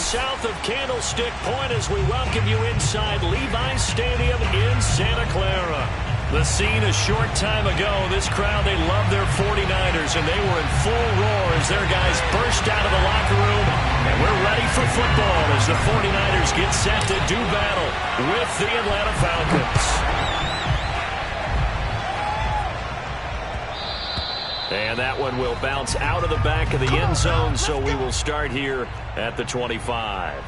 south of Candlestick Point as we welcome you inside Levi's Stadium in Santa Clara. The scene a short time ago, this crowd, they love their 49ers, and they were in full roar as their guys burst out of the locker room. And we're ready for football as the 49ers get set to do battle with the Atlanta Falcons. And that one will bounce out of the back of the end zone, so we will start here at the 25.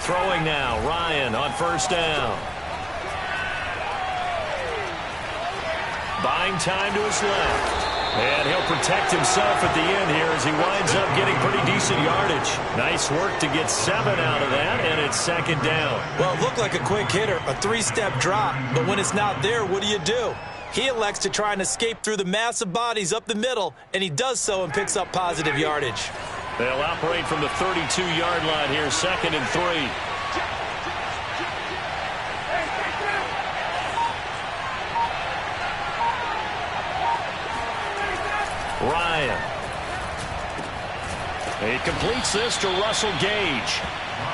Throwing now, Ryan on first down. Buying time to his left. And he'll protect himself at the end here as he winds up getting pretty decent yardage. Nice work to get 7 out of that, and it's second down. Well, it looked like a quick hitter, a 3-step drop, but when it's not there, what do? He elects to try and escape through the mass of bodies up the middle, and he does so and picks up positive yardage. They'll operate from the 32-yard line here, second and 3. Ryan. He completes this to Russell Gage.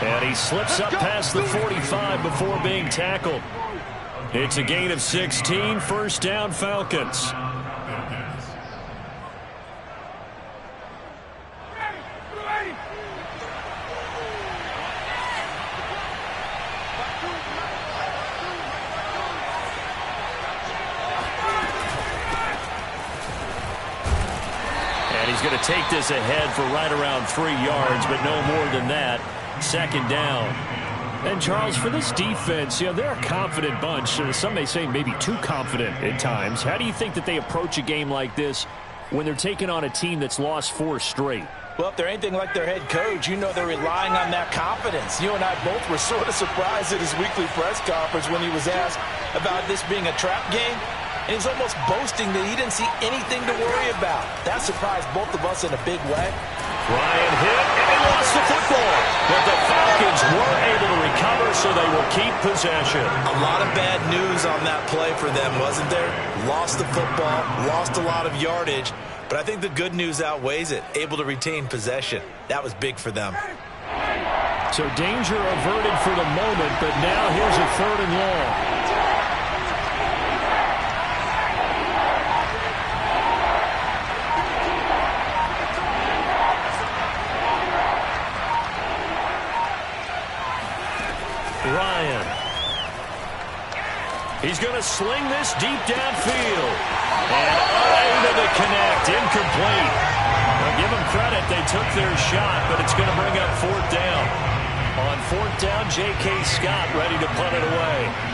And he slips up past the 45 before being tackled. It's a gain of 16, first down Falcons. He's going to take this ahead for right around 3 yards, but no more than that. Second down. And, Charles, for this defense, they're a confident bunch. Some may say maybe too confident at times. How do you think that they approach a game like this when they're taking on a team that's lost 4 straight? Well, if they're anything like their head coach, they're relying on that confidence. You and I both were sort of surprised at his weekly press conference when he was asked about this being a trap game. And he was almost boasting that he didn't see anything to worry about. That surprised both of us in a big way. Ryan hit, and he lost the football. But the Falcons were able to recover, so they will keep possession. A lot of bad news on that play for them, wasn't there? Lost the football, lost a lot of yardage. But I think the good news outweighs it. Able to retain possession. That was big for them. So danger averted for the moment, but now here's a 3rd and long. Ryan. He's going to sling this deep downfield. And unable to connect. Incomplete. Now give them credit. They took their shot, but it's going to bring up 4th down. On 4th down, J.K. Scott ready to punt it away.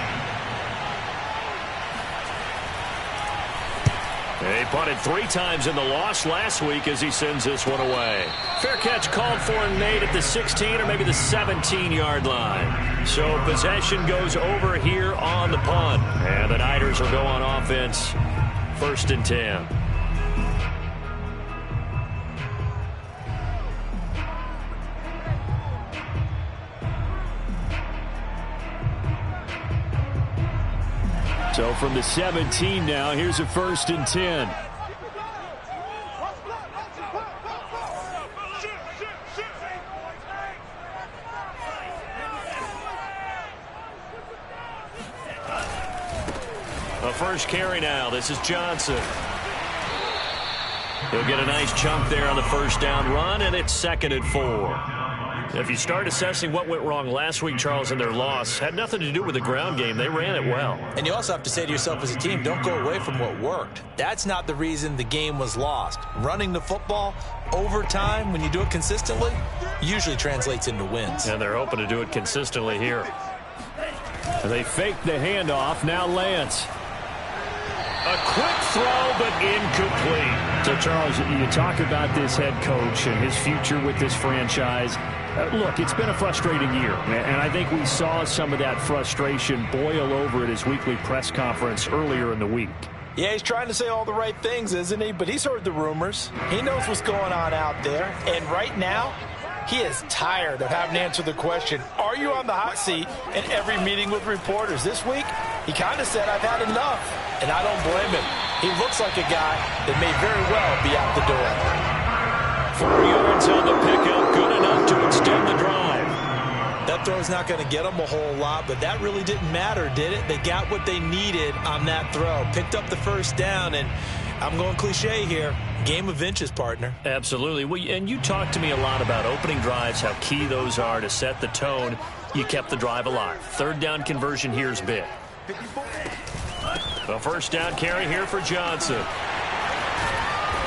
He punted 3 times in the loss last week as he sends this one away. Fair catch called for and made at the 16 or maybe the 17-yard line. So possession goes over here on the punt. And the Niners will go on offense. 1st and 10. So from the 17 now, here's a 1st and 10. A first carry now. This is Johnson. He'll get a nice chunk there on the first down run, and it's 2nd and 4. If you start assessing what went wrong last week, Charles, in their loss, had nothing to do with the ground game. They ran it well. And you also have to say to yourself as a team, don't go away from what worked. That's not the reason the game was lost. Running the football over time, when you do it consistently, usually translates into wins. And they're hoping to do it consistently here. They fake the handoff. Now Lance. A quick throw, but incomplete. So, Charles, you talk about this head coach and his future with this franchise. Look, it's been a frustrating year, and I think we saw some of that frustration boil over at his weekly press conference earlier in the week. Yeah, he's trying to say all the right things, isn't he? But he's heard the rumors. He knows what's going on out there. And right now, he is tired of having to answer the question, are you on the hot seat, in every meeting with reporters. This week, he kind of said, I've had enough. And I don't blame him. He looks like a guy that may very well be out the door. 4 yards on the pickup, good enough to extend the drive. That throw's not going to get them a whole lot, but that really didn't matter, did it? They got what they needed on that throw. Picked up the first down, and I'm going cliche here. Game of inches, partner. Absolutely. Well, and you talked to me a lot about opening drives, how key those are to set the tone. You kept the drive alive. Third down conversion here is big. The first down carry here for Johnson.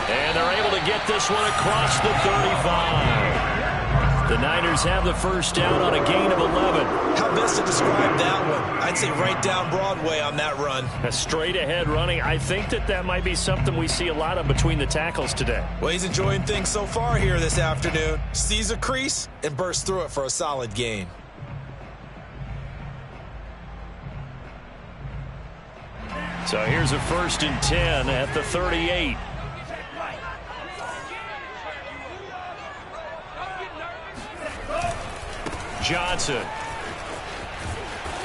And they're able to get this one across the 35. The Niners have the first down on a gain of 11. How best to describe that one? I'd say right down Broadway on that run. A straight-ahead running. I think that might be something we see a lot of between the tackles today. Well, he's enjoying things so far here this afternoon. Sees a crease and bursts through it for a solid gain. So here's a 1st and 10 at the 38. Johnson.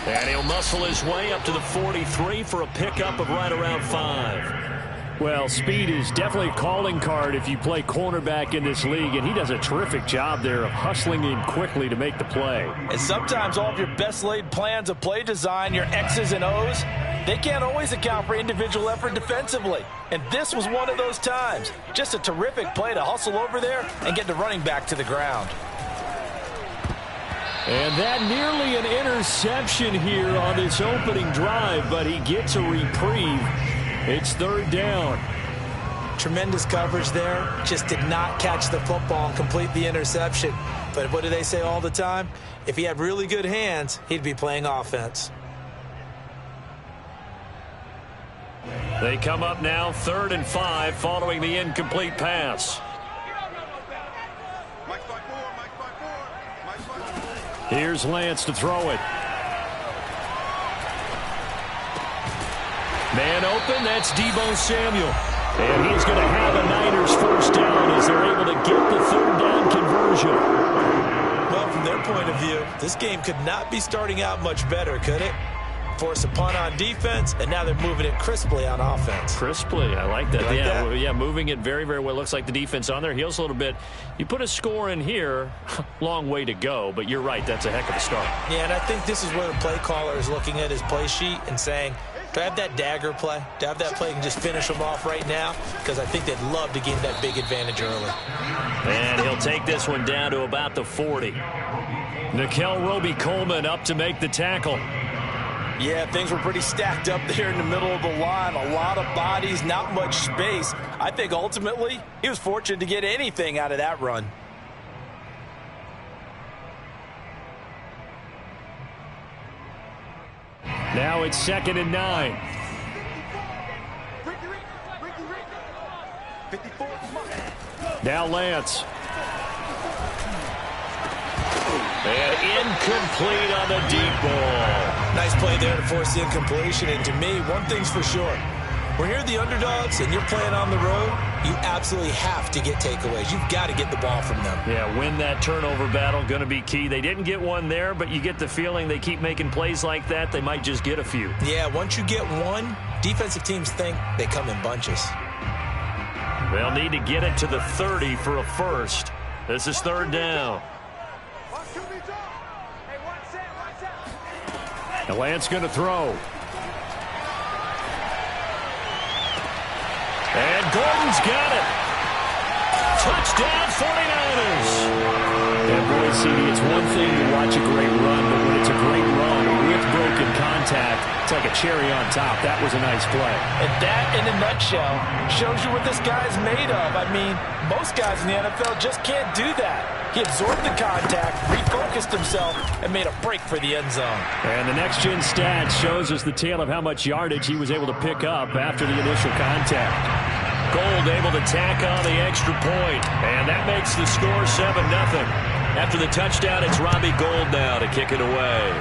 And he'll muscle his way up to the 43 for a pickup of right around 5. Well, speed is definitely a calling card if you play cornerback in this league, and he does a terrific job there of hustling in quickly to make the play. And sometimes all of your best laid plans of play design, your X's and O's, they can't always account for individual effort defensively. And this was one of those times. Just a terrific play to hustle over there and get the running back to the ground. And that nearly an interception here on this opening drive, but he gets a reprieve. It's 3rd down. Tremendous coverage there. Just did not catch the football and complete the interception. But what do they say all the time? If he had really good hands, he'd be playing offense. They come up now 3rd and 5 following the incomplete pass. Here's Lance to throw it. Man open, that's Deebo Samuel. And he's going to have a Niners first down as they're able to get the 3rd down conversion. Well, from their point of view, this game could not be starting out much better, could it? Force a punt on defense, and now they're moving it crisply on offense. Crisply, I like that. You like yeah, that? Yeah, moving it very, very well. Looks like the defense on their heels a little bit. You put a score in here, long way to go, but you're right, that's a heck of a start. Yeah, and I think this is where the play caller is looking at his play sheet and saying, do I have that dagger play? Do I have that play and just finish them off right now? Because I think they'd love to gain that big advantage early. And he'll take this one down to about the 40. Nikel Roby-Coleman up to make the tackle. Yeah, things were pretty stacked up there in the middle of the line. A lot of bodies, not much space. I think ultimately he was fortunate to get anything out of that run. Now it's 2nd and 9. Now Lance. And incomplete on the deep ball. Nice play there to force the incompletion. And to me, one thing's for sure. When you're the underdogs and you're playing on the road, you absolutely have to get takeaways. You've got to get the ball from them. Yeah, win that turnover battle, going to be key. They didn't get one there, but you get the feeling they keep making plays like that, they might just get a few. Yeah, once you get one, defensive teams think they come in bunches. They'll need to get it to the 30 for a first. This is 3rd down. Now Lance going to throw. And Gordon's got it. Touchdown 49ers. And boy, CD, it's one thing to watch a great run, but when it's a great run with broken contact, it's like a cherry on top. That was a nice play. And that, in a nutshell, shows you what this guy's made of. I mean, most guys in the NFL just can't do that. He absorbed the contact, refocused himself, and made a break for the end zone. And the next-gen stat shows us the tale of how much yardage he was able to pick up after the initial contact. Gold able to tack on the extra point, and that makes the score 7-0. After the touchdown, it's Robbie Gould now to kick it away.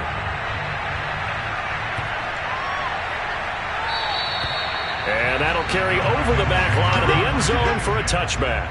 And that'll carry over the back line of the end zone for a touchback.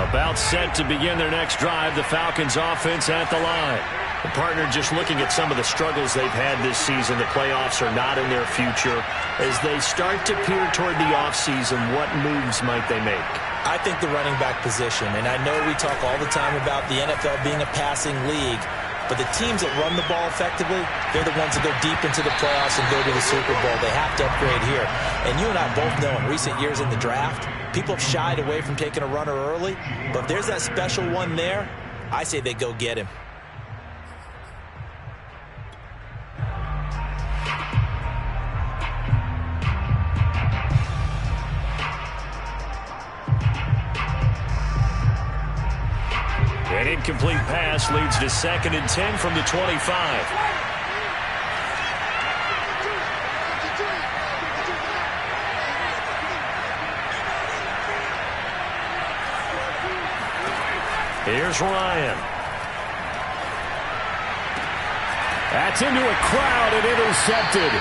About set to begin their next drive, the Falcons offense at the line. The partner just looking at some of the struggles they've had this season. The playoffs are not in their future. As they start to peer toward the offseason, what moves might they make? I think the running back position, and I know we talk all the time about the NFL being a passing league, but the teams that run the ball effectively, they're the ones that go deep into the playoffs and go to the Super Bowl. They have to upgrade here. And you and I both know in recent years in the draft, people have shied away from taking a runner early, but if there's that special one there, I say they go get him. An incomplete pass leads to 2nd and 10 from the 25. Here's Ryan. That's into a crowd and intercepted.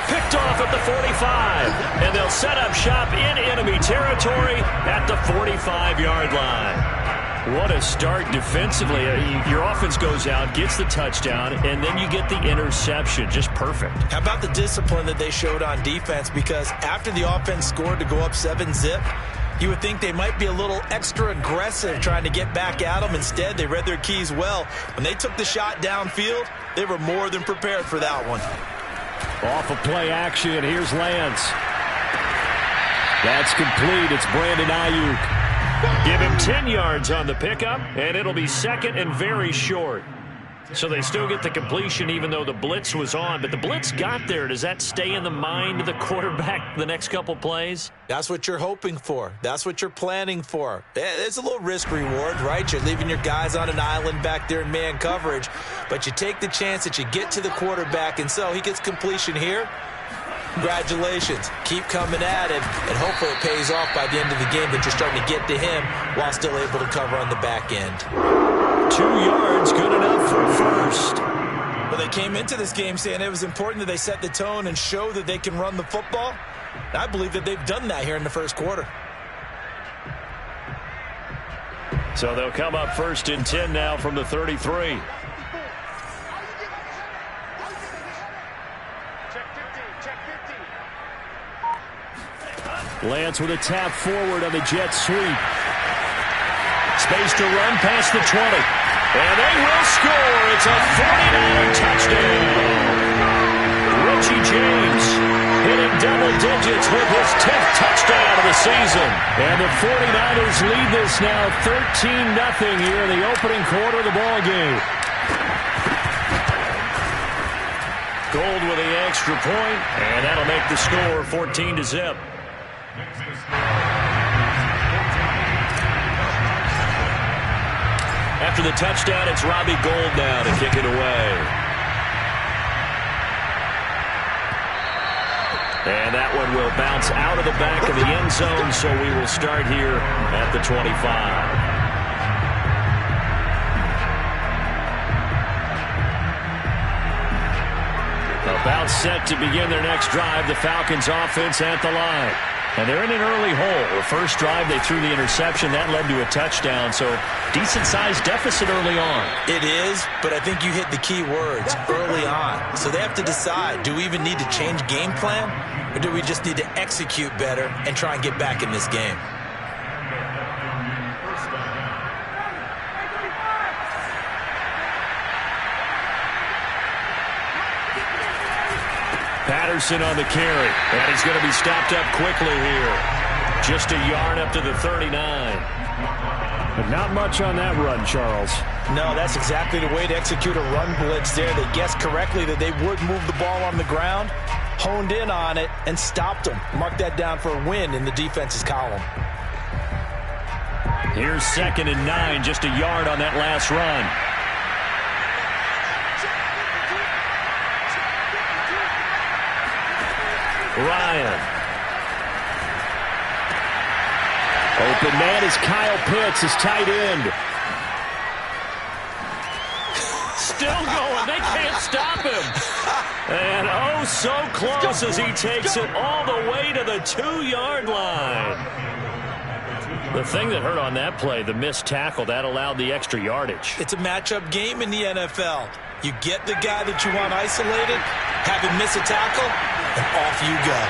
Picked off at the 45. And they'll set up shop in enemy territory at the 45-yard line. What a start defensively. Your offense goes out, gets the touchdown, and then you get the interception. Just perfect. How about the discipline that they showed on defense? Because after the offense scored to go up 7-zip, you would think they might be a little extra aggressive trying to get back at them. Instead, they read their keys well. When they took the shot downfield, they were more than prepared for that one. Off of play action, here's Lance. That's complete. It's Brandon Ayuk. Give him 10 yards on the pickup, and it'll be 2nd and very short. So they still get the completion even though the blitz was on. But the blitz got there. Does that stay in the mind of the quarterback the next couple plays? That's what you're hoping for. That's what you're planning for. There's a little risk reward, right? You're leaving your guys on an island back there in man coverage. But you take the chance that you get to the quarterback, and so he gets completion here. Congratulations. Keep coming at it, and hopefully it pays off by the end of the game that you're starting to get to him while still able to cover on the back end. 2 yards, good enough for first. Well, they came into this game saying it was important that they set the tone and show that they can run the football. I believe that they've done that here in the first quarter. So they'll come up 1st and 10 now from the 33. Lance with a tap forward on the jet sweep. Space to run past the 20. And they will score. It's a 49 touchdown. Richie James hitting double digits with his 10th touchdown of the season. And the 49ers lead this now 13-0 here in the opening quarter of the ball game. Gold with the extra point, and that'll make the score 14-0. After the touchdown, it's Robbie Gould now to kick it away. And that one will bounce out of the back of the end zone, so we will start here at the 25. About set to begin their next drive, the Falcons offense at the line. And they're in an early hole. The first drive, they threw the interception. That led to a touchdown, so decent-sized deficit early on. It is, but I think you hit the key words, early on. So they have to decide, do we even need to change game plan, or do we just need to execute better and try and get back in this game? Patterson on the carry. And he's going to be stopped up quickly here. Just a yard up to the 39. But not much on that run, Charles. No, that's exactly the way to execute a run blitz there. They guessed correctly that they would move the ball on the ground, honed in on it, and stopped them. Mark that down for a win in the defense's column. Here's 2nd and 9, just a yard on that last run. Ryan. Open man is Kyle Pitts, his tight end. Still going. They can't stop him. And oh, so close as he takes it all the way to the 2-yard line. The thing that hurt on that play, the missed tackle, that allowed the extra yardage. It's a matchup game in the NFL. You get the guy that you want isolated, have him miss a tackle, and off you go.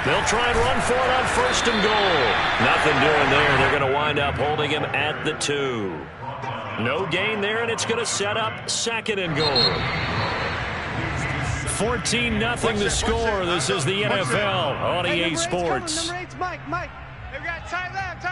They'll try and run for it on 1st and goal. Nothing doing there. They're going to wind up holding him at the 2. No gain there, and it's going to set up 2nd and goal. 14-0 the score. This is the NFL on EA Sports. Mike, they've got tight left.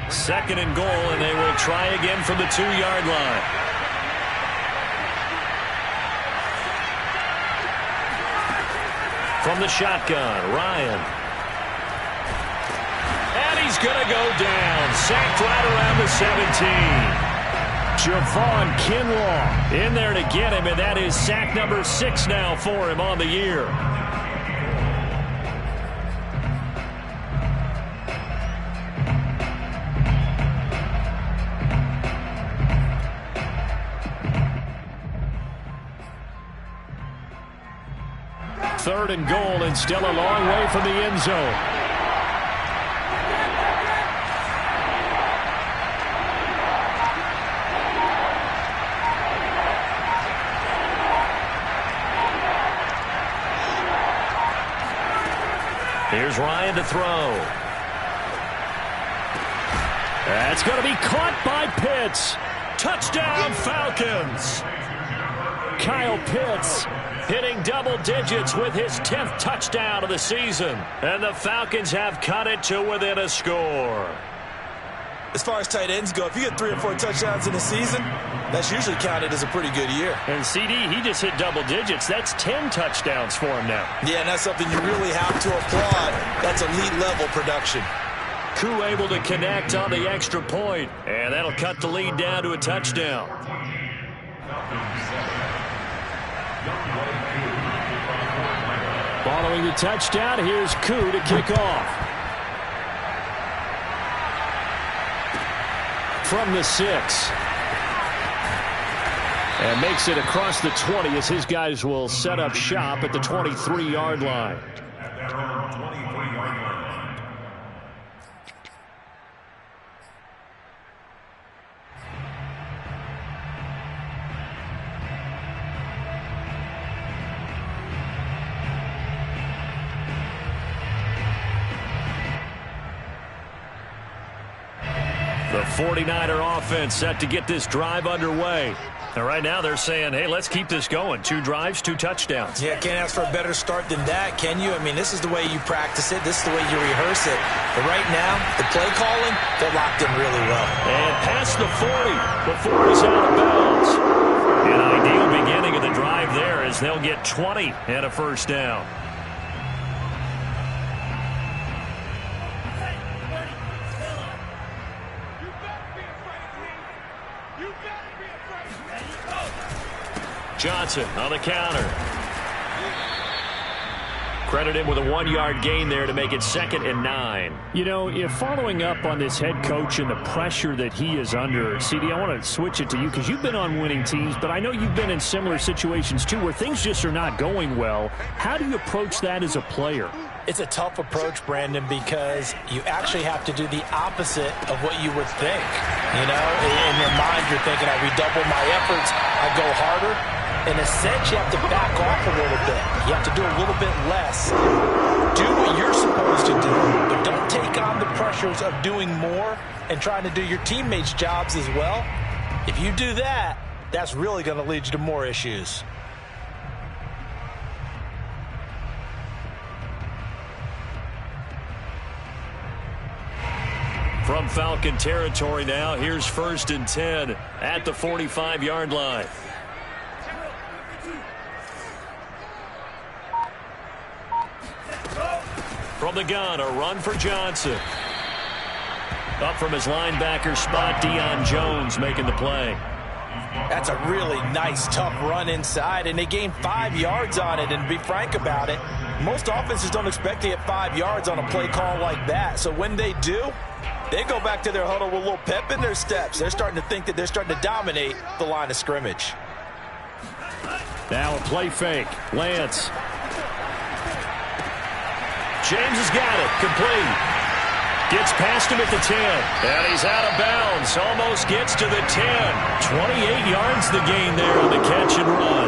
Second and goal, and they will try again from the 2-yard line. From the shotgun, Ryan. And he's going to go down. Sacked right around the 17. Javon Kinlaw In there to get him, and that is sack number 6 now for him on the year. Third and goal, and still a long way from the end zone. Here's Ryan to throw. That's going to be caught by Pitts. Touchdown, Falcons. Kyle Pitts hitting double digits with his 10th touchdown of the season. And the Falcons have cut it to within a score. As far as tight ends go, if you get 3 or 4 touchdowns in a season, that's usually counted as a pretty good year. And CD, he just hit double digits. That's 10 touchdowns for him now. Yeah, and that's something you really have to applaud. That's elite-level production. Koo able to connect on the extra point, and that'll cut the lead down to a touchdown. Following the touchdown, here's Koo to kick off. From the 6. And makes it across the 20 as his guys will set up shop at the 23-yard line. The 49er offense set to get this drive underway. And right now they're saying, hey, let's keep this going. 2 drives, 2 touchdowns. Yeah, can't ask for a better start than that, can you? I mean, this is the way you practice it. This is the way you rehearse it. But right now, the play calling, they're locked in really well. And past the 40 before he's out of bounds. An ideal beginning of the drive there as they'll get 20 and a first down. Johnson on the counter. Credit him with a 1-yard gain there to make it 2nd and 9. You know, if following up on this head coach and the pressure that he is under, CD, I want to switch it to you because you've been on winning teams, but I know you've been in similar situations too where things just are not going well. How do you approach that as a player? It's a tough approach, Brandon, because you actually have to do the opposite of what you would think. You know, in your mind, you're thinking, I redouble my efforts, I go harder. In a sense, you have to back off a little bit. You have to do a little bit less. Do what you're supposed to do, but don't take on the pressures of doing more and trying to do your teammates' jobs as well. If you do that, that's really going to lead you to more issues. From Falcon territory now, here's 1st and 10 at the 45-yard line. From the gun, a run for Johnson. Up from his linebacker spot, Deion Jones making the play. That's a really nice, tough run inside, and they gained 5 yards on it. And to be frank about it, most offenses don't expect to get 5 yards on a play call like that. So when they do, they go back to their huddle with a little pep in their steps. They're starting to think that they're starting to dominate the line of scrimmage. Now a play fake. Lance. James has got it. Complete. Gets past him at the 10. And he's out of bounds. Almost gets to the 10. 28 yards the gain there on the catch and run.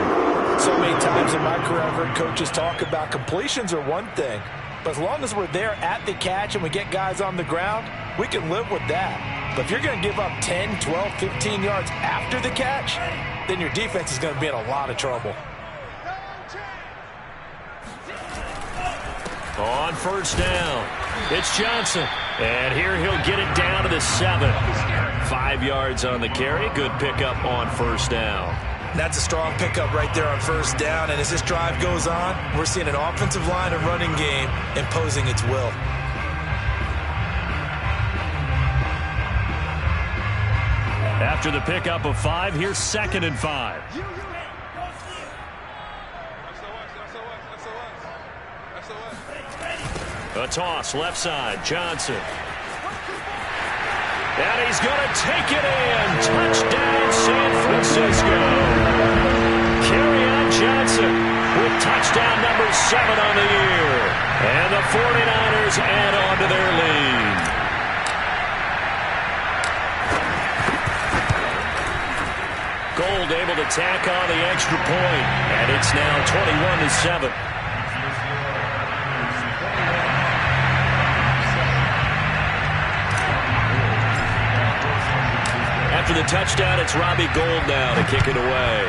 So many times in my career, I've heard coaches talk about completions are one thing. But as long as we're there at the catch and we get guys on the ground, we can live with that. But if you're going to give up 10, 12, 15 yards after the catch, then your defense is going to be in a lot of trouble. On 1st down, it's Johnson. And here he'll get it down to the 7. 5 yards on the carry. Good pickup on 1st down. That's a strong pickup right there on 1st down. And as this drive goes on, we're seeing an offensive line and running game imposing its will. After the pickup of 5, here's 2nd and 5. A toss, left side, Johnson. And he's going to take it in. Touchdown, San Francisco. Kerryon Johnson with touchdown number 7 on the year. And the 49ers add on to their lead. Gold able to tack on the extra point. And it's now 21-7. After the touchdown, it's Robbie Gould now to kick it away.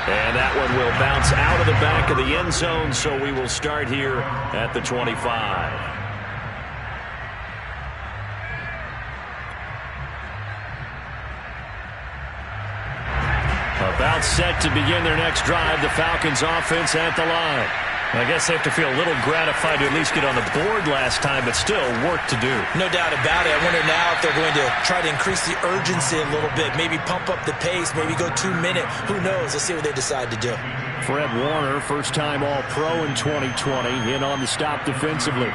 And that one will bounce out of the back of the end zone, so we will start here at the 25. About set to begin their next drive, the Falcons offense at the line. I guess they have to feel a little gratified to at least get on the board last time, but still work to do. No doubt about it. I wonder now if they're going to try to increase the urgency a little bit, maybe pump up the pace, maybe go 2-minute. Who knows? Let's see what they decide to do. Fred Warner, first-time All-Pro in 2020, in on the stop defensively.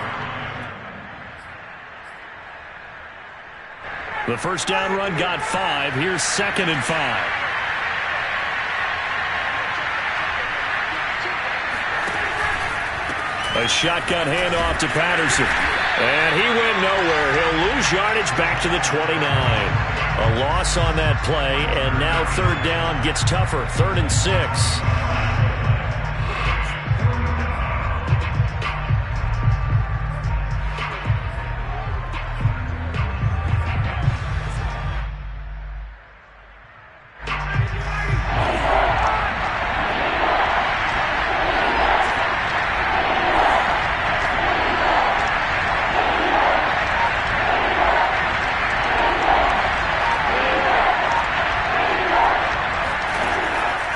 The first down run got 5. Here's 2nd and 5. A shotgun handoff to Patterson. And he went nowhere. He'll lose yardage back to the 29. A loss on that play, and now 3rd down gets tougher. 3rd and 6.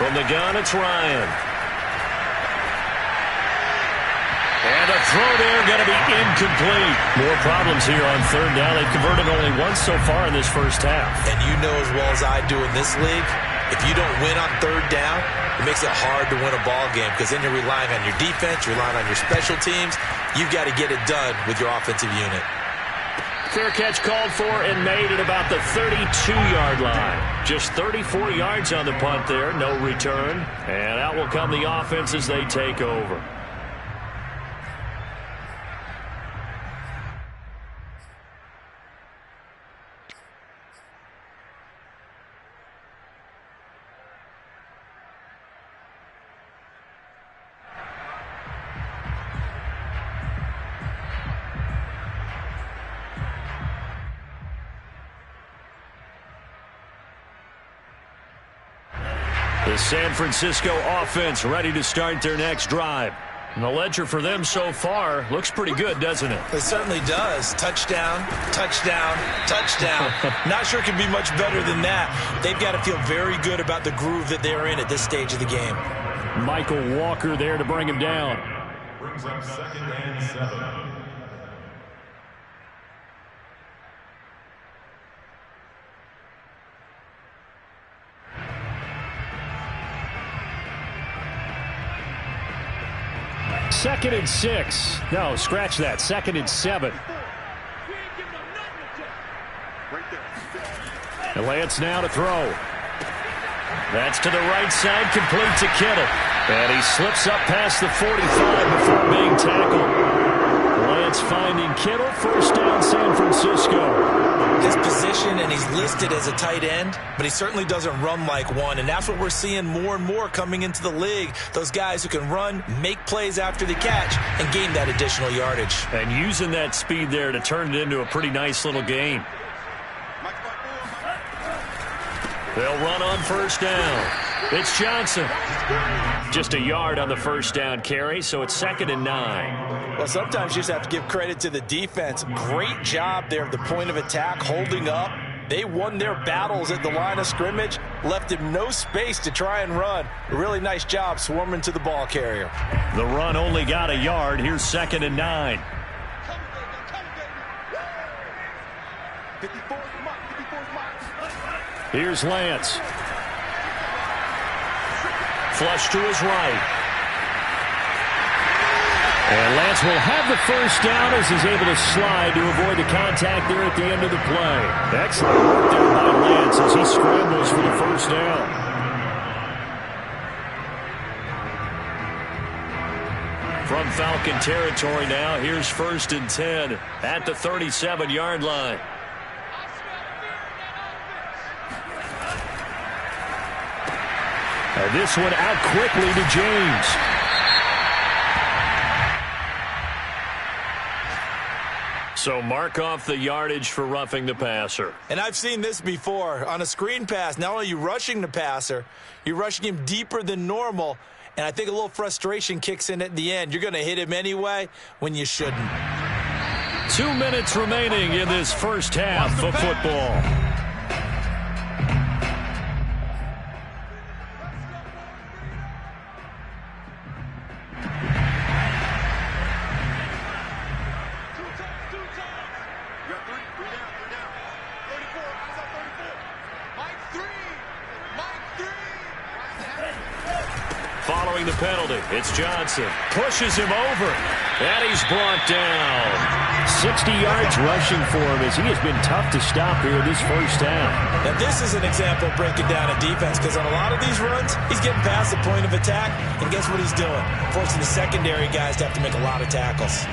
From the gun, it's Ryan. And a throw there going to be incomplete. More problems here on 3rd down. They've converted only once so far in this first half. And you know as well as I do in this league, if you don't win on 3rd down, it makes it hard to win a ball game because then you're relying on your defense, you're relying on your special teams. You've got to get it done with your offensive unit. Fair catch called for and made at about the 32-yard line. Just 34 yards on the punt there, no return. And out will come the offense as they take over. The San Francisco offense ready to start their next drive. And the ledger for them so far looks pretty good, doesn't it? It certainly does. Touchdown, touchdown, touchdown. Not sure it can be much better than that. They've got to feel very good about the groove that they're in at this stage of the game. Michael Walker there to bring him down. Brings up 2nd and 7. Second and 6. No, scratch that. 2nd and 7. And Lance now to throw. That's to the right side, complete to Kittle. And he slips up past the 45 before being tackled. Lance finding Kittle, first down San Francisco. His position, and he's listed as a tight end, but he certainly doesn't run like one, and that's what we're seeing more and more coming into the league. Those guys who can run, make plays after the catch, and gain that additional yardage. And using that speed there to turn it into a pretty nice little game. They'll run on first down. It's Johnson. Just a yard on the first down carry, so it's 2nd and 9. Well, sometimes you just have to give credit to the defense. Great job there at the point of attack, holding up. They won their battles at the line of scrimmage, left him no space to try and run. A really nice job swarming to the ball carrier. The run only got a yard. Here's 2nd and 9. Here's Lance. Flush to his right. And Lance will have the first down as he's able to slide to avoid the contact there at the end of the play. Excellent work there by Lance as he scrambles for the first down. From Falcon territory now, here's 1st and 10 at the 37-yard line. And this one out quickly to James. So mark off the yardage for roughing the passer. And I've seen this before. On a screen pass, not only are you rushing the passer, you're rushing him deeper than normal. And I think a little frustration kicks in at the end. You're going to hit him anyway when you shouldn't. 2 minutes remaining in this first half of football. Following the penalty, it's Johnson. Pushes him over, and he's brought down. 60 yards rushing for him as he has been tough to stop here this first half. Now, this is an example of breaking down a defense because on a lot of these runs, he's getting past the point of attack, and guess what he's doing? Forcing the secondary guys to have to make a lot of tackles.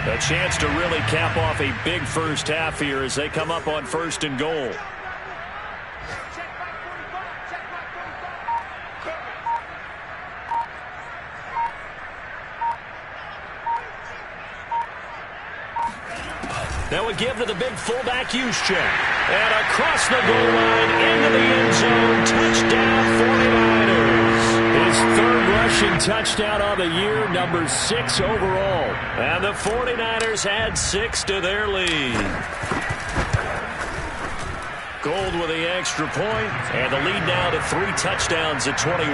A chance to really cap off a big first half here as they come up on 1st and goal. That would give to the big fullback Juszczyk. And across the goal line into the end zone. Touchdown 49ers. His 3rd rushing touchdown of the year, number 6 overall. And the 49ers add 6 to their lead. Gold with the extra point, and the lead now to 3 touchdowns at 21.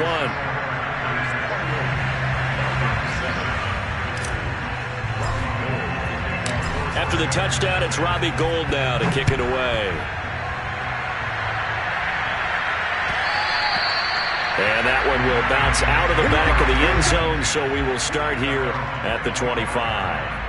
After the touchdown, it's Robbie Gould now to kick it away. And that one will bounce out of the back of the end zone, so we will start here at the 25.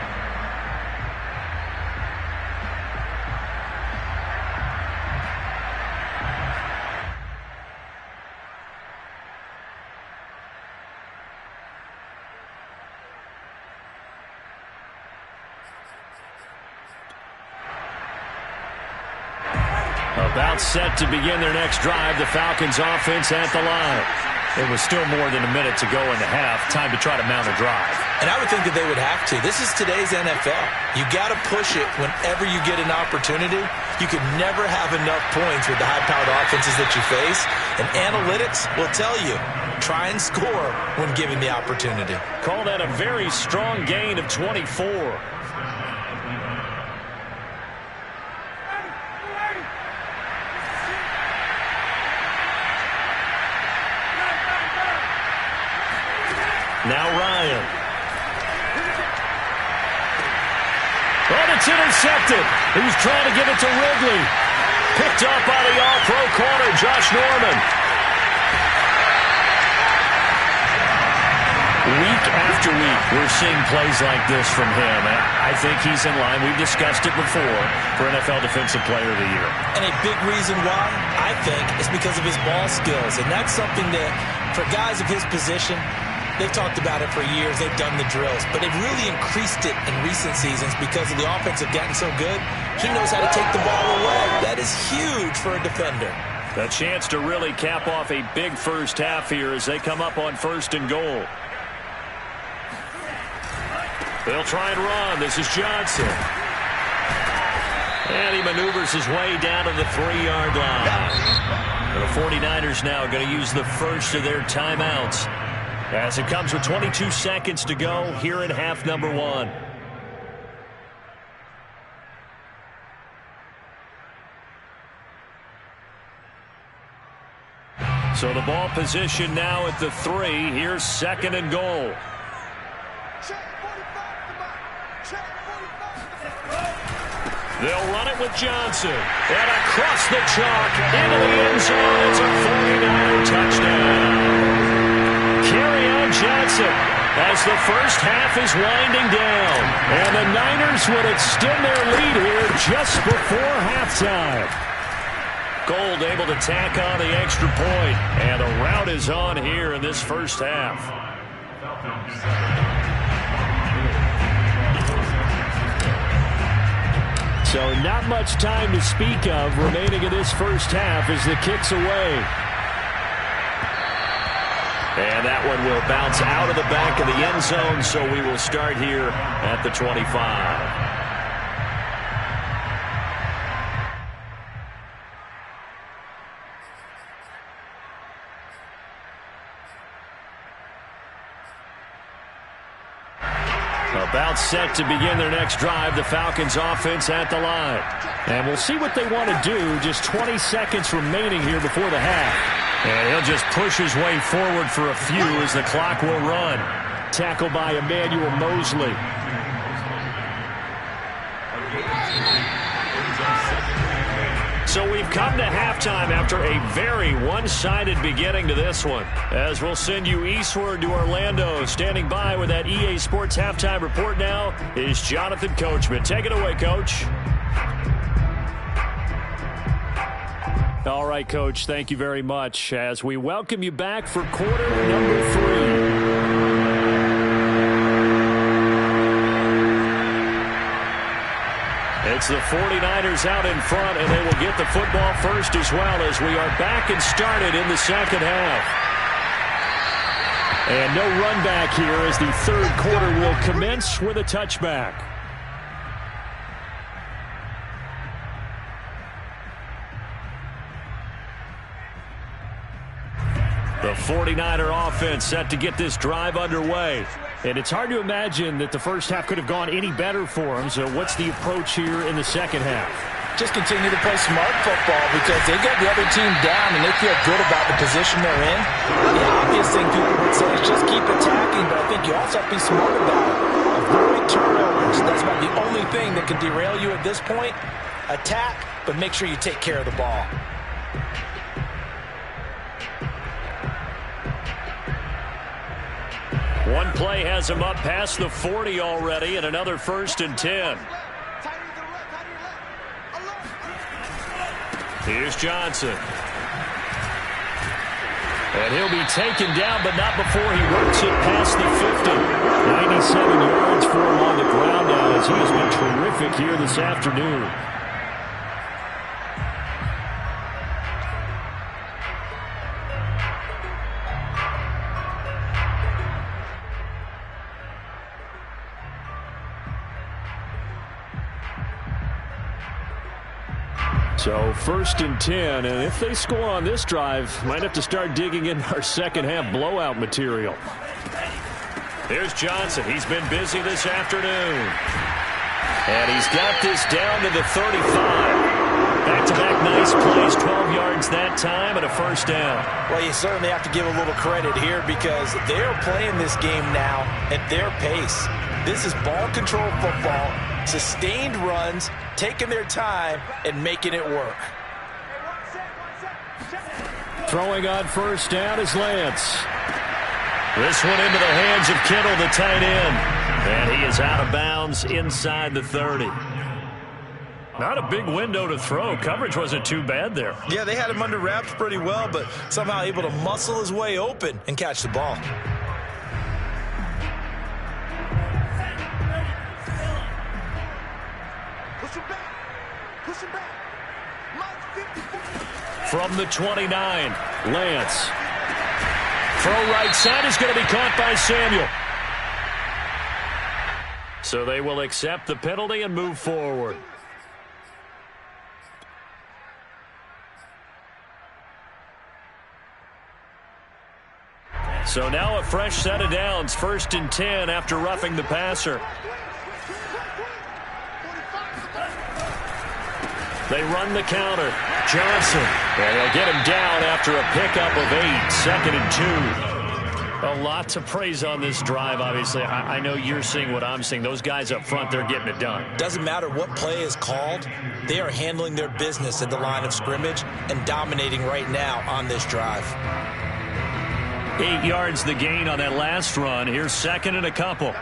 About set to begin their next drive. The Falcons offense at the line. It was still more than a minute to go in the half. Time to try to mount a drive. And I would think that they would have to. This is today's NFL. You got to push it whenever you get an opportunity. You can never have enough points with the high-powered offenses that you face. And analytics will tell you, try and score when given the opportunity. Call that a very strong gain of 24. Now Ryan. And it's intercepted. He was trying to give it to Ridley. Picked up by the all-pro corner, Josh Norman. Week after week, we're seeing plays like this from him. And I think he's in line. We've discussed it before for NFL Defensive Player of the Year. And a big reason why, I think, is because of his ball skills. And that's something that, for guys of his position, they've talked about it for years. They've done the drills. But they've really increased it in recent seasons because of the offense have gotten so good. He knows how to take the ball away. That is huge for a defender. A chance to really cap off a big first half here as they come up on 1st and goal. They'll try and run. This is Johnson. And he maneuvers his way down to the 3-yard line. The 49ers now going to use the first of their timeouts, as it comes with 22 seconds to go here in half number 1. So the ball position now at the 3. Here's 2nd and goal. They'll run it with Johnson. And across the chalk into the end zone. It's a 49er touchdown. Kerryon Johnson as the first half is winding down. And the Niners would extend their lead here just before halftime. Gold able to tack on the extra point. And the rout is on here in this first half. So not much time to speak of remaining in this first half as the kick's away. And that one will bounce out of the back of the end zone, so we will start here at the 25. About set to begin their next drive, the Falcons offense at the line. And we'll see what they want to do. Just 20 seconds remaining here before the half. And he'll just push his way forward for a few as the clock will run. Tackle by Emmanuel Mosley. So we've come to halftime after a very one-sided beginning to this one. As we'll send you eastward to Orlando. Standing by with that EA Sports halftime report now is Jonathan Coachman. Take it away, Coach. All right, Coach, thank you very much as we welcome you back for quarter number 3. It's the 49ers out in front, and they will get the football first as well as we are back and started in the second half. And no run back here as the third quarter will commence with a touchback. The 49er offense set to get this drive underway. And it's hard to imagine that the first half could have gone any better for them. So what's the approach here in the second half? Just continue to play smart football because they got the other team down and they feel good about the position they're in. The obvious thing people would say is just keep attacking, but I think you also have to be smart about it. Avoid turnovers. That's about the only thing that can derail you at this point. Attack, but make sure you take care of the ball. One play has him up past the 40 already, and another 1st and 10. Here's Johnson. And he'll be taken down, but not before he works it past the 50. 97 yards for him on the ground now as he has been terrific here this afternoon. So 1st and 10, and if they score on this drive, might have to start digging in our second half blowout material. Here's Johnson. He's been busy this afternoon. And he's got this down to the 35. Back-to-back nice plays, 12 yards that time and a first down. Well, you certainly have to give a little credit here because they're playing this game now at their pace. This is ball control football, sustained runs, taking their time and making it work. Throwing on first down is Lance. This one into the hands of Kittle, the tight end. And he is out of bounds inside the 30. Not a big window to throw. Coverage wasn't too bad there. Yeah, they had him under wraps pretty well, but somehow able to muscle his way open and catch the ball. From the 29, Lance. Throw right side is going to be caught by Samuel. So they will accept the penalty and move forward. So now a fresh set of downs, 1st and 10 after roughing the passer. They run the counter. Johnson. And they'll get him down after a pickup of 8, 2nd and 2. A lot to praise on this drive, obviously. I know you're seeing what I'm seeing. Those guys up front, they're getting it done. Doesn't matter what play is called. They are handling their business at the line of scrimmage and dominating right now on this drive. 8 yards the gain on that last run. Here's 2nd and a couple.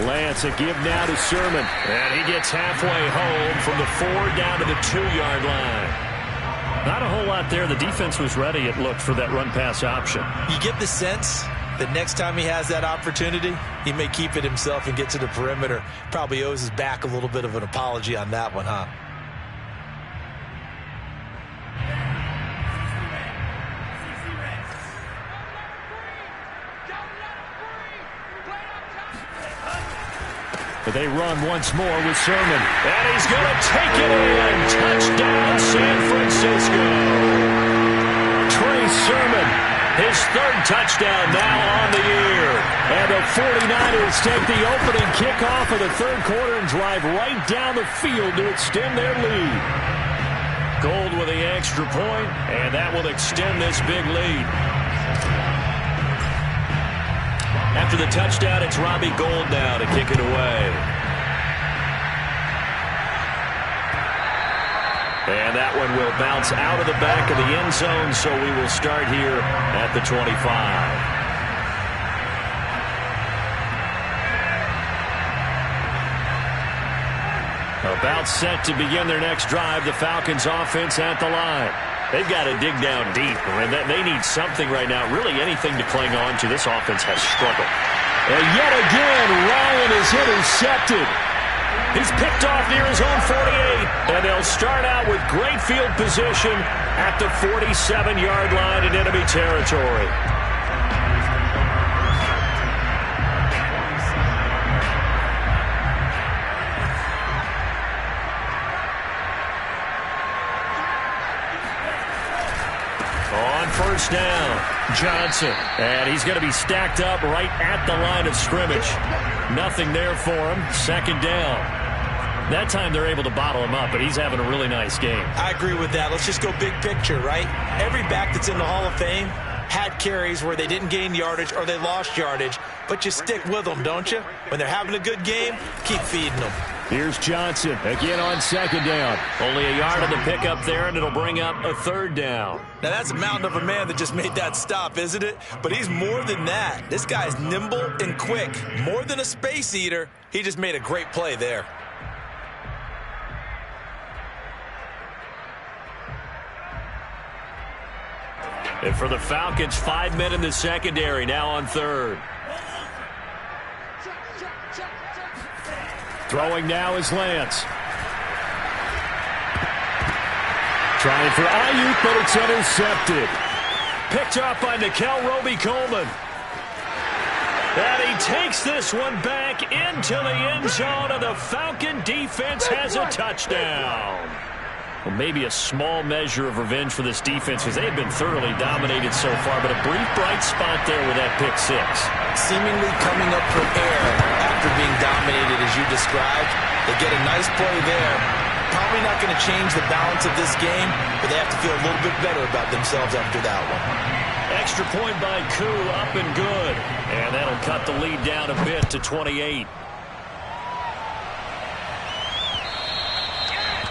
Lance, a give now to Sermon. And he gets halfway home from the 4 down to the 2-yard line. Not a whole lot there. The defense was ready, it looked, for that run-pass option. You get the sense that next time he has that opportunity, he may keep it himself and get to the perimeter. Probably owes his back a little bit of an apology on that one, huh? But they run once more with Sermon. And he's going to take it in. Touchdown, San Francisco. Trey Sermon. His 3rd touchdown now on the year. And the 49ers take the opening kickoff of the 3rd quarter and drive right down the field to extend their lead. Gold with the extra point, and that will extend this big lead. After the touchdown, it's Robbie Gould now to kick it away. And that one will bounce out of the back of the end zone, so we will start here at the 25. About set to begin their next drive, the Falcons offense at the line. They've got to dig down deep. I mean, they need something right now, really anything to cling on to. This offense has struggled. And yet again, Ryan is intercepted. He's picked off near his own 48. And they'll start out with great field position at the 47-yard line in enemy territory. First down, Johnson. And he's going to be stacked up right at the line of scrimmage. Nothing there for him. 2nd down. That time they're able to bottle him up, but he's having a really nice game. I agree with that. Let's just go big picture, right? Every back that's in the Hall of Fame had carries where they didn't gain yardage or they lost yardage, but you stick with them, don't you? When they're having a good game, keep feeding them. Here's Johnson again on 2nd down. Only a yard on the pickup there, and it'll bring up a 3rd down. Now, that's a mountain of a man that just made that stop, isn't it? But he's more than that. This guy's nimble and quick. More than a space eater. He just made a great play there. And for the Falcons, 5 men in the secondary, now on 3rd. Throwing now is Lance. Trying for Ayuk, but it's intercepted. Picked up by Nickel Roby-Coleman. And he takes this one back into the end zone, and the Falcon defense has a touchdown. Well, maybe a small measure of revenge for this defense because they have been thoroughly dominated so far, but a brief bright spot there with that pick six. Seemingly coming up for air after being dominated as you described. They get a nice play there. Probably not going to change the balance of this game, but they have to feel a little bit better about themselves after that one. Extra point by Koo, up and good. And that'll cut the lead down a bit to 28.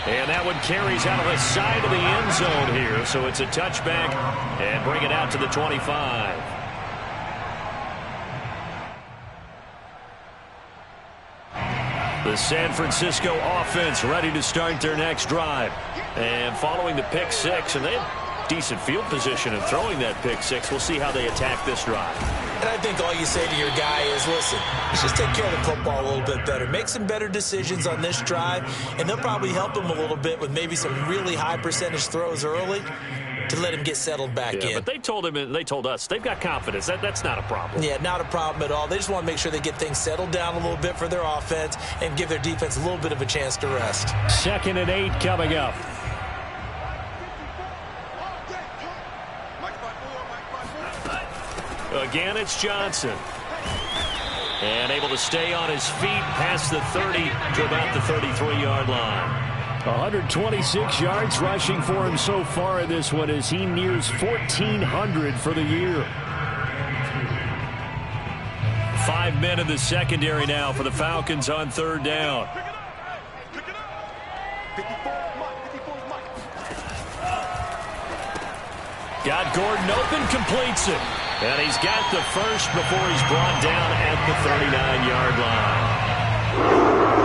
And that one carries out of the side of the end zone here. So it's a touchback and bring it out to the 25. The San Francisco offense ready to start their next drive. And following the pick six, and they have decent field position in throwing that pick six. We'll see how they attack this drive. And I think all you say to your guy is, listen, let's just take care of the football a little bit better. Make some better decisions on this drive, and they'll probably help him a little bit with maybe some really high percentage throws early to let him get settled back in. But they told him, and they told us, they've got confidence. That's not a problem. Yeah, not a problem at all. They just want to make sure they get things settled down a little bit for their offense and give their defense a little bit of a chance to rest. 2nd and 8 coming up. Again, it's Johnson. And able to stay on his feet past the 30 to about the 33-yard line. 126 yards rushing for him so far in this one as he nears 1,400 for the year. 5 men in the secondary now for the Falcons on 3rd down. Got Gordon open, completes it. And he's got the first before he's brought down at the 39-yard line.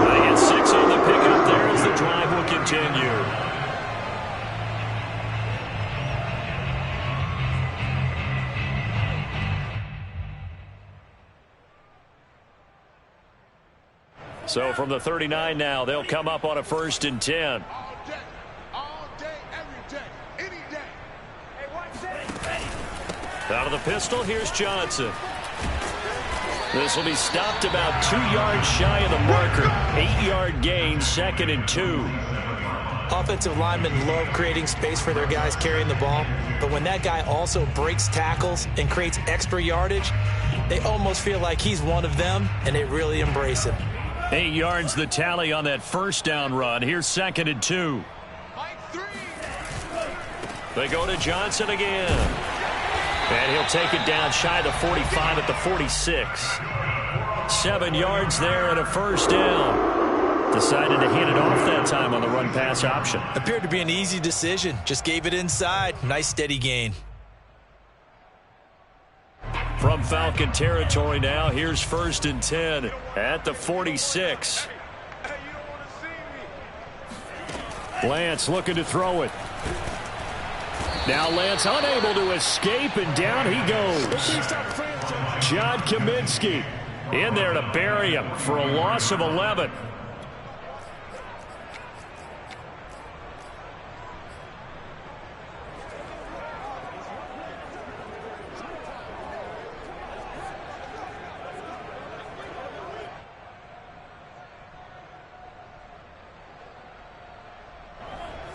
They get 6 on the pickup there as the drive will continue. So from the 39 now, they'll come up on a 1st and 10. Out of the pistol, here's Johnson. This will be stopped about 2 yards shy of the marker. 8-yard gain, 2nd and 2. Offensive linemen love creating space for their guys carrying the ball, but when that guy also breaks tackles and creates extra yardage, they almost feel like he's one of them, and they really embrace him. 8 yards the tally on that 1st down run. Here's 2nd and 2. They go to Johnson again. And he'll take it down shy of the 45 at the 46. 7 yards there and a 1st down. Decided to hand it off that time on the run-pass option. Appeared to be an easy decision. Just gave it inside. Nice steady gain. From Falcon territory now, here's 1st and 10 at the 46. Lance looking to throw it. Now Lance unable to escape, and down he goes. John Kaminsky in there to bury him for a loss of 11.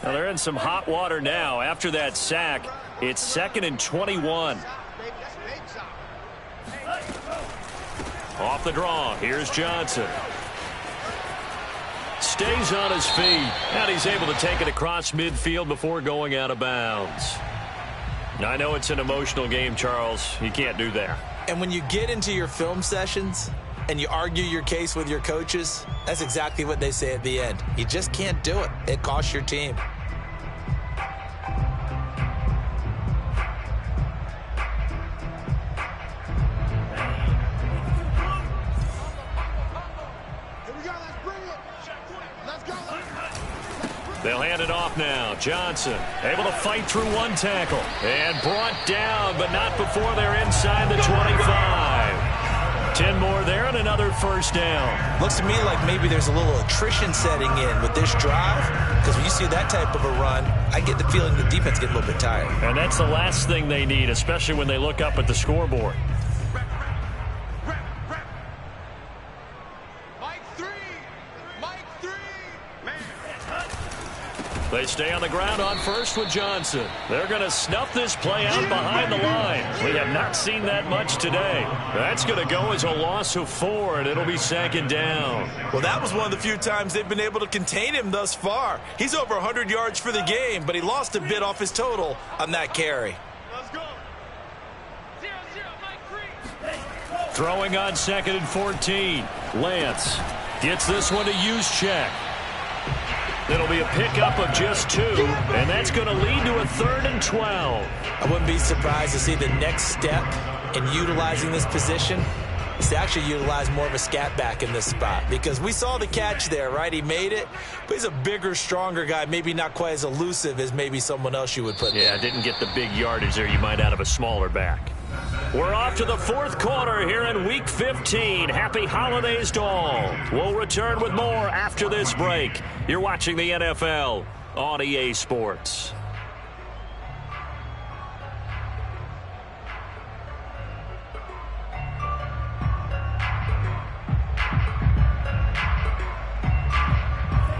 Now they're in some hot water now. After that sack, it's 2nd and 21. Off the draw, here's Johnson. Stays on his feet, and he's able to take it across midfield before going out of bounds. I know it's an emotional game, Charles. You can't do that. And when you get into your film sessions and you argue your case with your coaches, that's exactly what they say at the end. You just can't do it. It costs your team. They'll hand it off now. Johnson able to fight through one tackle and brought down, but not before they're inside the 25. 10 more there and another 1st down. Looks to me like maybe there's a little attrition setting in with this drive, because when you see that type of a run, I get the feeling the defense get a little bit tired. And that's the last thing they need, especially when they look up at the scoreboard. They stay on the ground on first with Johnson. They're going to snuff this play out behind the line. We have not seen that much today. That's going to go as a loss of 4, and it'll be 2nd down. Well, that was one of the few times they've been able to contain him thus far. He's over 100 yards for the game, but he lost a bit off his total on that carry. Let's go. 0-0, Mike 3. Throwing on 2nd and 14. Lance gets this one to Juszczyk. It'll be a pickup of just 2, and that's going to lead to a 3rd and 12. I wouldn't be surprised to see the next step in utilizing this position is to actually utilize more of a scat back in this spot, because we saw the catch there, right? He made it, but he's a bigger, stronger guy, maybe not quite as elusive as maybe someone else you would put there. Yeah, didn't get the big yardage there you might out of a smaller back. We're off to the 4th quarter here in Week 15. Happy holidays to all. We'll return with more after this break. You're watching the NFL on EA Sports.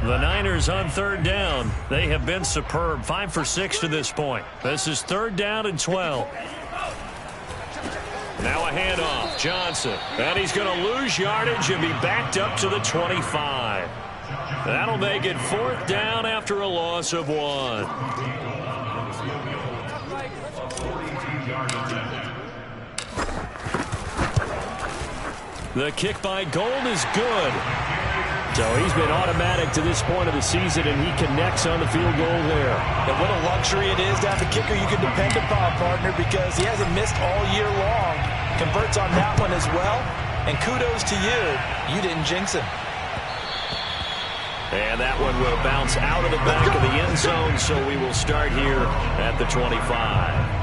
The Niners on 3rd down. They have been superb. 5 for 6 to this point. This is 3rd down and 12. Now a handoff. Johnson. And he's going to lose yardage and be backed up to the 25. That'll make it 4th down after a loss of 1. The kick by Gold is good. So he's been automatic to this point of the season, and he connects on the field goal there. And what a luxury it is to have a kicker you can depend upon, partner, because he hasn't missed all year long. Converts on that one as well. And kudos to you. You didn't jinx him. And that one will bounce out of the back of the end zone, so we will start here at the 25.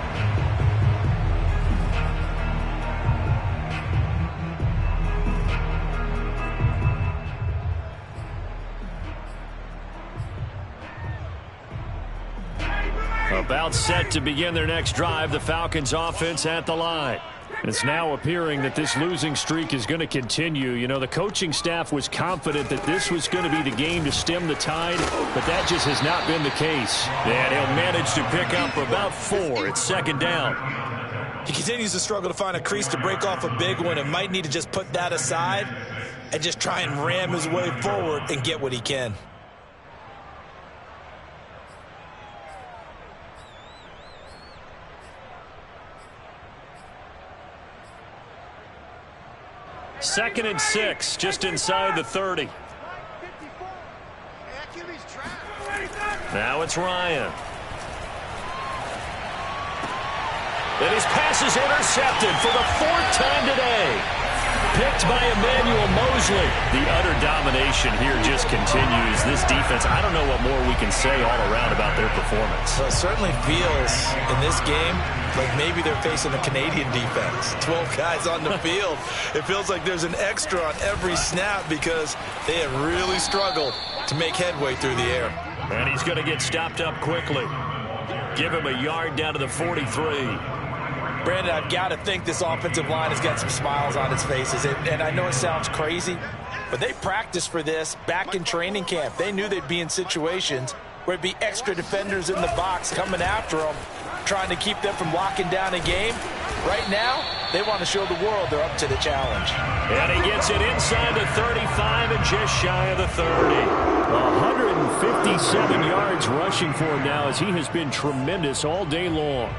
About set to begin their next drive, the Falcons offense at the line. It's now appearing that this losing streak is going to continue. You know, the coaching staff was confident that this was going to be the game to stem the tide, but that just has not been the case. And he'll manage to pick up about 4. It's 2nd down. He continues to struggle to find a crease to break off a big one and might need to just put that aside and just try and ram his way forward and get what he can. Second and 6, just inside the 30. Now it's Ryan. And his pass is intercepted for the 4th time today. Picked by Emmanuel Mosley. The utter domination here just continues. This defense, I don't know what more we can say all around about their performance. Well, it certainly feels in this game like maybe they're facing a Canadian defense. 12 guys on the field. It feels like there's an extra on every snap because they have really struggled to make headway through the air. And he's going to get stopped up quickly. Give him a yard down to the 43. Brandon, I've got to think this offensive line has got some smiles on its faces. And I know it sounds crazy, but they practiced for this back in training camp. They knew they'd be in situations where it'd be extra defenders in the box coming after them, trying to keep them from locking down a game. Right now, they want to show the world they're up to the challenge. And he gets it inside the 35 and just shy of the 30. 157 yards rushing for him now as he has been tremendous all day long.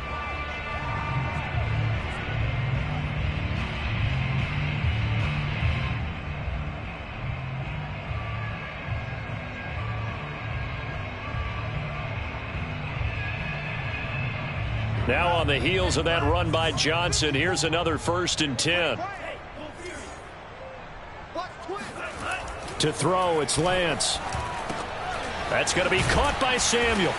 Now on the heels of that run by Johnson, here's another 1st and 10. To throw, it's Lance. That's going to be caught by Samuel.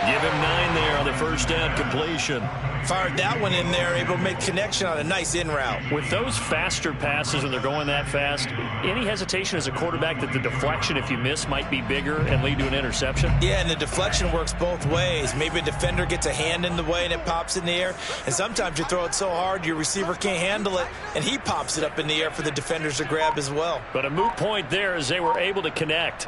Give him 9 there on the 1st down completion. Fired that one in there, able to make connection on a nice in route. With those faster passes when they're going that fast, any hesitation as a quarterback that the deflection, if you miss, might be bigger and lead to an interception? Yeah, and the deflection works both ways. Maybe a defender gets a hand in the way and it pops in the air. And sometimes you throw it so hard your receiver can't handle it, and he pops it up in the air for the defenders to grab as well. But a moot point there as they were able to connect.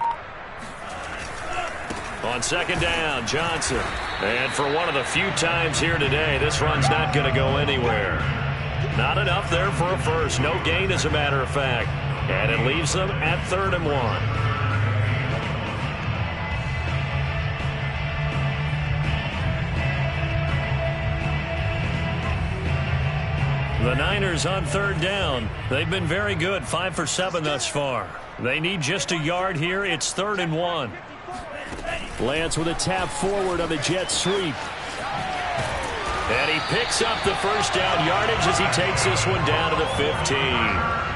On second down, Johnson. And for one of the few times here today, this run's not going to go anywhere. Not enough there for a first. No gain, as a matter of fact. And it leaves them at 3rd and 1. The Niners on 3rd down. They've been very good, 5 for 7 thus far. They need just a yard here. It's 3rd and 1. Lance with a tap forward on the jet sweep. And he picks up the first down yardage as he takes this one down to the 15.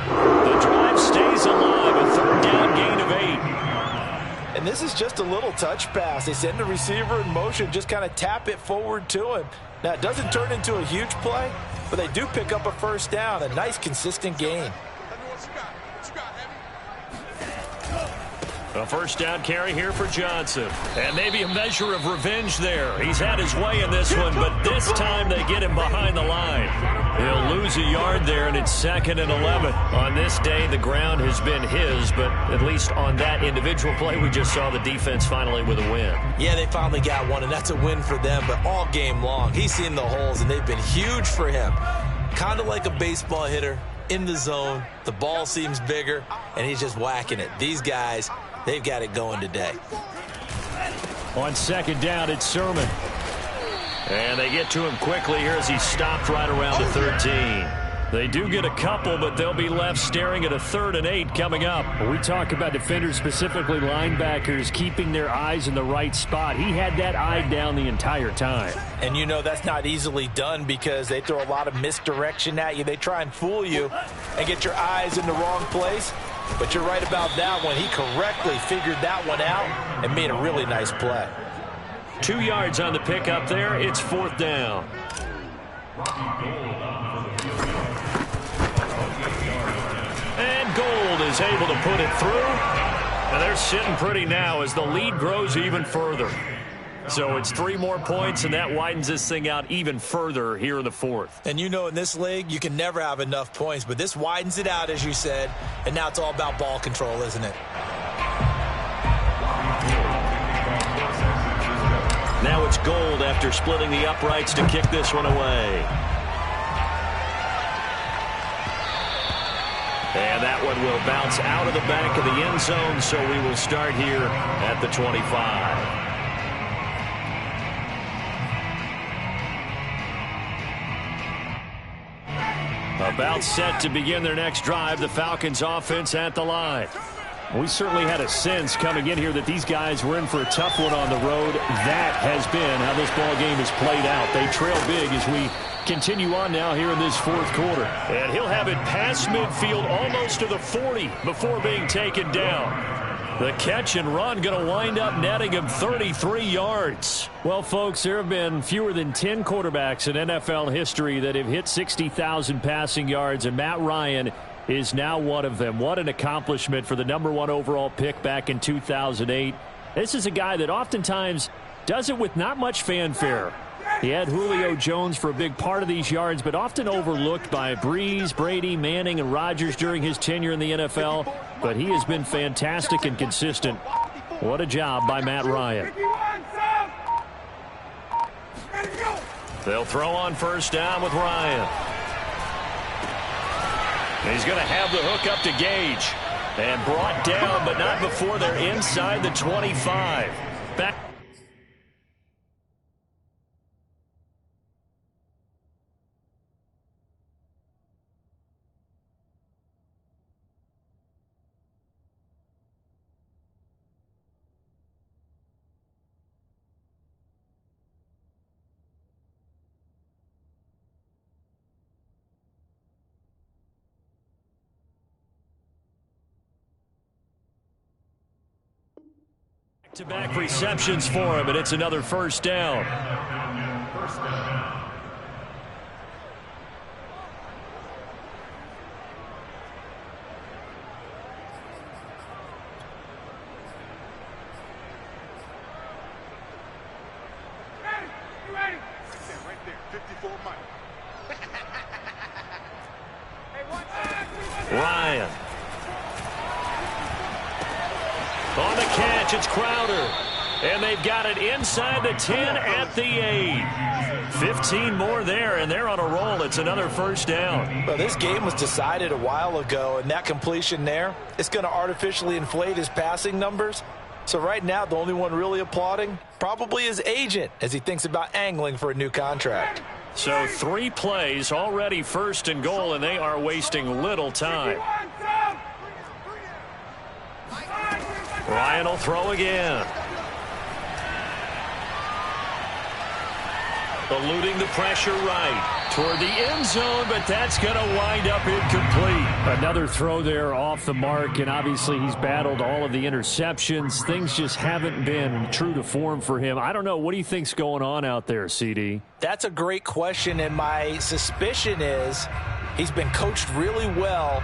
The drive stays alive, a 3rd down gain of 8. And this is just a little touch pass. They send the receiver in motion, just kind of tap it forward to him. Now, it doesn't turn into a huge play, but they do pick up a first down, a nice consistent gain. A first down carry here for Johnson. And maybe a measure of revenge there. He's had his way in this one, but this time they get him behind the line. He'll lose a yard there, and it's 2nd and 11. On this day, the ground has been his, but at least on that individual play, we just saw the defense finally with a win. Yeah, they finally got one, and that's a win for them, but all game long, he's seen the holes, and they've been huge for him. Kind of like a baseball hitter in the zone. The ball seems bigger, and he's just whacking it. These guys, they've got it going today. On second down, it's Sermon. And they get to him quickly here as he stopped right around the 13. They do get a couple, but they'll be left staring at a 3rd and 8 coming up. We talk about defenders, specifically linebackers, keeping their eyes in the right spot. He had that eye down the entire time. And you know that's not easily done because they throw a lot of misdirection at you. They try and fool you and get your eyes in the wrong place. But you're right about that one. He correctly figured that one out and made a really nice play. 2 yards on the pickup there. It's 4th down. And Gold is able to put it through. And they're sitting pretty now as the lead grows even further. So it's 3 more points, and that widens this thing out even further here in the 4th. And you know in this league, you can never have enough points, but this widens it out, as you said, and now it's all about ball control, isn't it? Now it's Gold after splitting the uprights to kick this one away. And that one will bounce out of the back of the end zone, so we will start here at the 25. About set to begin their next drive, the Falcons offense at the line. We certainly had a sense coming in here that these guys were in for a tough one on the road. That has been how this ball game has played out. They trail big as we continue on now here in this 4th quarter. And he'll have it past midfield almost to the 40 before being taken down. The catch and run going to wind up netting him 33 yards. Well, folks, there have been fewer than 10 quarterbacks in NFL history that have hit 60,000 passing yards, and Matt Ryan is now one of them. What an accomplishment for the #1 overall pick back in 2008. This is a guy that oftentimes does it with not much fanfare. He had Julio Jones for a big part of these yards, but often overlooked by Breeze, Brady, Manning, and Rodgers during his tenure in the NFL. But he has been fantastic and consistent. What a job by Matt Ryan. They'll throw on first down with Ryan. He's going to have the hook up to Gage. And brought down, but not before they're inside the 25. Back. Back-to-back receptions for him, and it's another first down. Ryan. On the catch, it's Crowder. And they've got it inside the 10 at the 8. 15 more there, and they're on a roll. It's another first down. Well, this game was decided a while ago, and that completion there, it's going to artificially inflate his passing numbers. So right now, the only one really applauding probably his agent as he thinks about angling for a new contract. So 3 plays, already first and goal, and they are wasting little time. Ryan will throw again. Eluding the pressure right toward the end zone, but that's going to wind up incomplete. Another throw there off the mark, and obviously he's battled all of the interceptions. Things just haven't been true to form for him. I don't know. What do you think's going on out there, CD? That's a great question, and my suspicion is he's been coached really well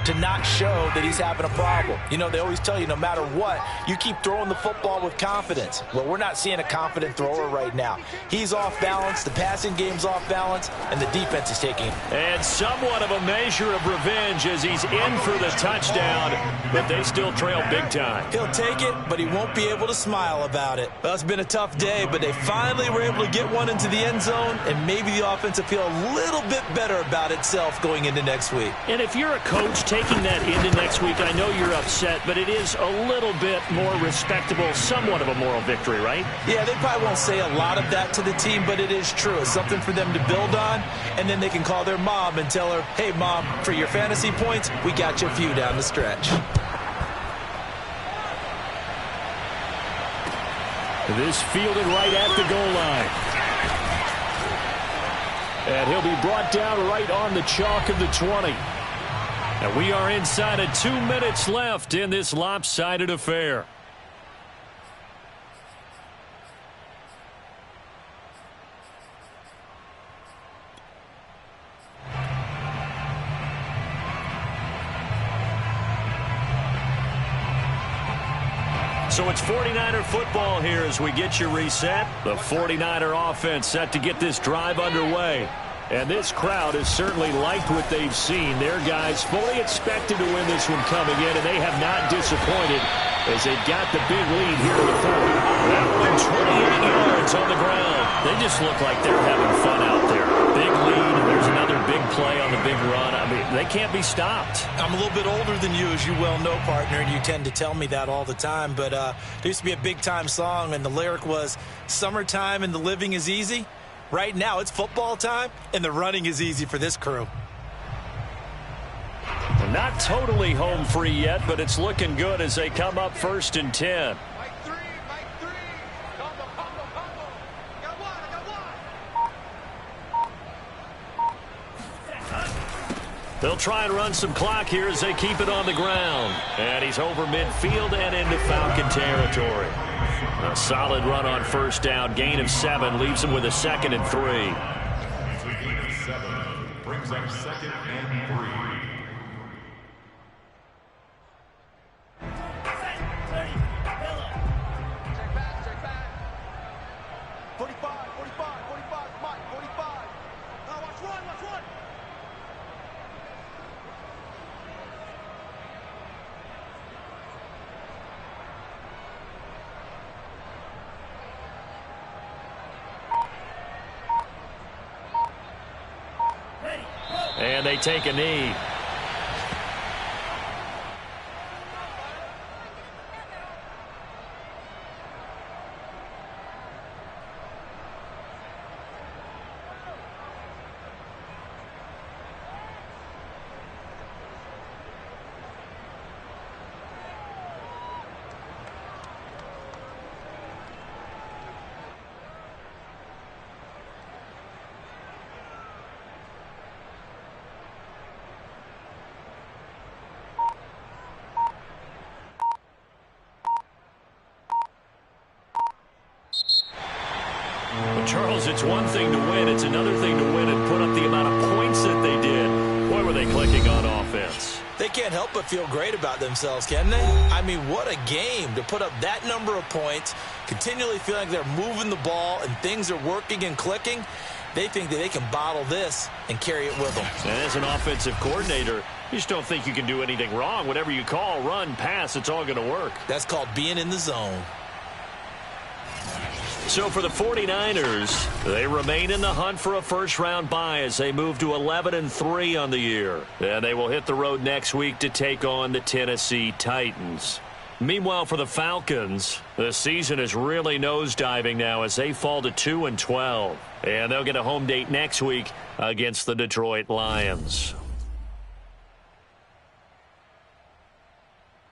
to not show that he's having a problem. You know, they always tell you no matter what, you keep throwing the football with confidence. Well, we're not seeing a confident thrower right now. He's off balance, the passing game's off balance, and the defense is taking it. And somewhat of a measure of revenge as he's in for the touchdown, but they still trail big time. He'll take it, but he won't be able to smile about it. Well, it's been a tough day, but they finally were able to get one into the end zone, and maybe the offense will feel a little bit better about itself going into next week. And if you're a coach taking that into next week, I know you're upset, but it is a little bit more respectable, somewhat of a moral victory, right? Yeah, they probably won't say a lot of that to the team, but it is true. It's something for them to build on, and then they can call their mom and tell her, hey, Mom, for your fantasy points, we got you a few down the stretch. This fielded right at the goal line. And he'll be brought down right on the chalk of the 20. And we are inside of 2 minutes left in this lopsided affair. So it's 49er football here as we get you reset. The 49er offense set to get this drive underway. And this crowd has certainly liked what they've seen. Their guys fully expected to win this one coming in, and they have not disappointed as they got the big lead here in the fourth. That one 28 yards on the ground. They just look like they're having fun out there. Big lead, and there's another big play on the big run. I mean, they can't be stopped. I'm a little bit older than you, as you well know, partner, and you tend to tell me that all the time. But there used to be a big-time song, and the lyric was, summertime and the living is easy. Right now, it's football time, and the running is easy for this crew. Not totally home free yet, but it's looking good as they come up 1st and 10. Mike three. Combo. I got one. They'll try and run some clock here as they keep it on the ground. And he's over midfield and into Falcon territory. A solid run on first down. Gain of 7 leaves him with a 2nd and 3. Gain of 7 brings up 2nd and 3. Check back. 45, Mike, 45. Now watch one. And they take a knee. Well, Charles, it's one thing to win. It's another thing to win and put up the amount of points that they did. Boy, were they clicking on offense. They can't help but feel great about themselves, can they? I mean, what a game to put up that number of points, continually feeling like they're moving the ball and things are working and clicking. They think that they can bottle this and carry it with them. And as an offensive coordinator, you just don't think you can do anything wrong. Whatever you call, run, pass, it's all going to work. That's called being in the zone. So for the 49ers, they remain in the hunt for a first-round bye as they move to 11-3 on the year. And they will hit the road next week to take on the Tennessee Titans. Meanwhile, for the Falcons, the season is really nosediving now as they fall to 2-12. And they'll get a home date next week against the Detroit Lions.